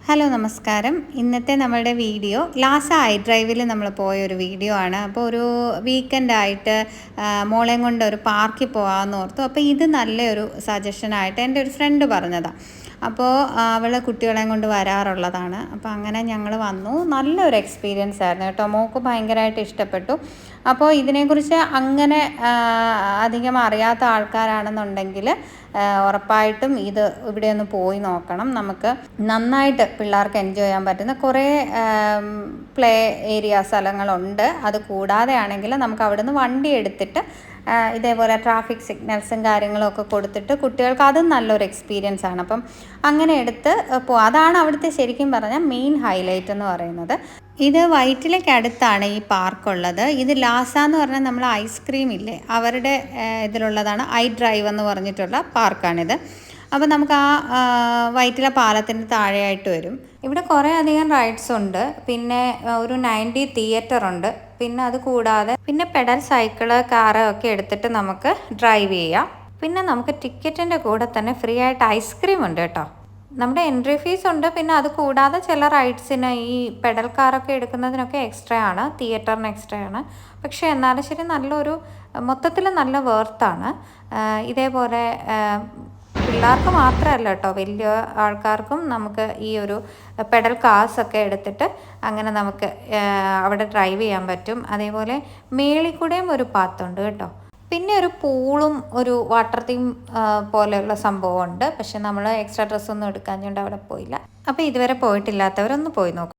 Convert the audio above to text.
Hello നമസ്കാരം. ഇന്നത്തെ നമ്മളുടെ വീഡിയോ ലാസ ഐ ഡ്രൈവിൽ നമ്മൾ പോയൊരു വീഡിയോ ആണ്. അപ്പോൾ ഒരു വീക്കെൻഡായിട്ട് മോളെയും കൊണ്ട് ഒരു പാർക്കിൽ പോകാമെന്ന് ഓർത്തു. അപ്പോൾ ഇത് നല്ലൊരു സജഷനായിട്ട് എൻ്റെ ഒരു ഫ്രണ്ട് പറഞ്ഞതാണ്. അപ്പോൾ അവൾ കുട്ടികളെയും കൊണ്ട് വരാറുള്ളതാണ്. അപ്പോൾ അങ്ങനെ ഞങ്ങൾ വന്നു. നല്ലൊരു എക്സ്പീരിയൻസ് ആയിരുന്നു കേട്ടോ. മോൾക്ക് ഭയങ്കരമായിട്ട് ഇഷ്ടപ്പെട്ടു. അപ്പോൾ ഇതിനെക്കുറിച്ച് അങ്ങനെ അധികം അറിയാത്ത ആൾക്കാരാണെന്നുണ്ടെങ്കിൽ ഉറപ്പായിട്ടും ഇവിടെ ഒന്ന് പോയി നോക്കണം. നമുക്ക് നന്നായിട്ട് പിള്ളേർക്ക് എൻജോയ് ചെയ്യാൻ പറ്റുന്ന കുറേ പ്ലേ ഏരിയ സ്ഥലങ്ങളുണ്ട്. അത് കൂടാതെ ആണെങ്കിൽ നമുക്ക് അവിടെ നിന്ന് വണ്ടി എടുത്തിട്ട് ഇതേപോലെ ട്രാഫിക് സിഗ്നൽസും കാര്യങ്ങളും ഒക്കെ കൊടുത്തിട്ട് കുട്ടികൾക്ക് അതും നല്ലൊരു എക്സ്പീരിയൻസ് ആണ്. അപ്പം അങ്ങനെ എടുത്ത് അതാണ് അവിടുത്തെ ശരിക്കും പറഞ്ഞാൽ മെയിൻ ഹൈലൈറ്റ് എന്ന് പറയുന്നത്. ഇത് വൈറ്റിലേക്ക് അടുത്താണ് ഈ പാർക്കുള്ളത്. ഇത് ലാസ എന്ന് പറഞ്ഞാൽ നമ്മൾ ഐസ്ക്രീം ഇല്ലേ അവരുടെ ഇതിലുള്ളതാണ്. ഐ ഡ്രൈവ് എന്ന് പറഞ്ഞിട്ടുള്ള പാർക്കാണിത്. അപ്പോൾ നമുക്ക് വൈറ്റില പാലത്തിൻ്റെ താഴെയായിട്ട് വരും. ഇവിടെ കുറേ അധികം റൈഡ്സ് ഉണ്ട്. പിന്നെ ഒരു 90 തിയേറ്റർ ഉണ്ട്. പിന്നെ അത് കൂടാതെ പിന്നെ പെഡൽ സൈക്കിള് കാറ് ഒക്കെ എടുത്തിട്ട് നമുക്ക് ഡ്രൈവ് ചെയ്യാം. പിന്നെ നമുക്ക് ടിക്കറ്റിൻ്റെ കൂടെ തന്നെ ഫ്രീ ആയിട്ട് ഐസ്ക്രീം ഉണ്ട് കേട്ടോ. നമ്മുടെ എൻട്രി ഫീസ് ഉണ്ട്. പിന്നെ അത് കൂടാതെ ചില റൈഡ്സിന് ഈ പെഡൽ കാറൊക്കെ എടുക്കുന്നതിനൊക്കെ എക്സ്ട്രാ ആണ്, തിയേറ്ററിന് എക്സ്ട്രാ ആണ്. പക്ഷേ എന്നാലും ശരി നല്ലൊരു മൊത്തത്തിൽ നല്ല വേർത്താണ്. ഇതേപോലെ പിള്ളേർക്ക് മാത്രമല്ല കേട്ടോ, വലിയ ആൾക്കാർക്കും നമുക്ക് ഈ ഒരു പെഡൽ കാർസൊക്കെ എടുത്തിട്ട് അങ്ങനെ നമുക്ക് അവിടെ ഡ്രൈവ് ചെയ്യാൻ പറ്റും. അതേപോലെ മേളിൽ കൂടെയും ഒരു പാത്തുണ്ട് കേട്ടോ. പിന്നെ ഒരു പൂളും ഒരു വാട്ടർ തീം പോലെയുള്ള സംഭവമുണ്ട്. പക്ഷെ നമ്മൾ എക്സ്ട്രാ ഡ്രസ്സൊന്നും എടുക്കാഞ്ഞുകൊണ്ട് അവിടെ പോയില്ല. അപ്പോൾ ഇതുവരെ പോയിട്ടില്ലാത്തവരൊന്ന് പോയി നോക്കും.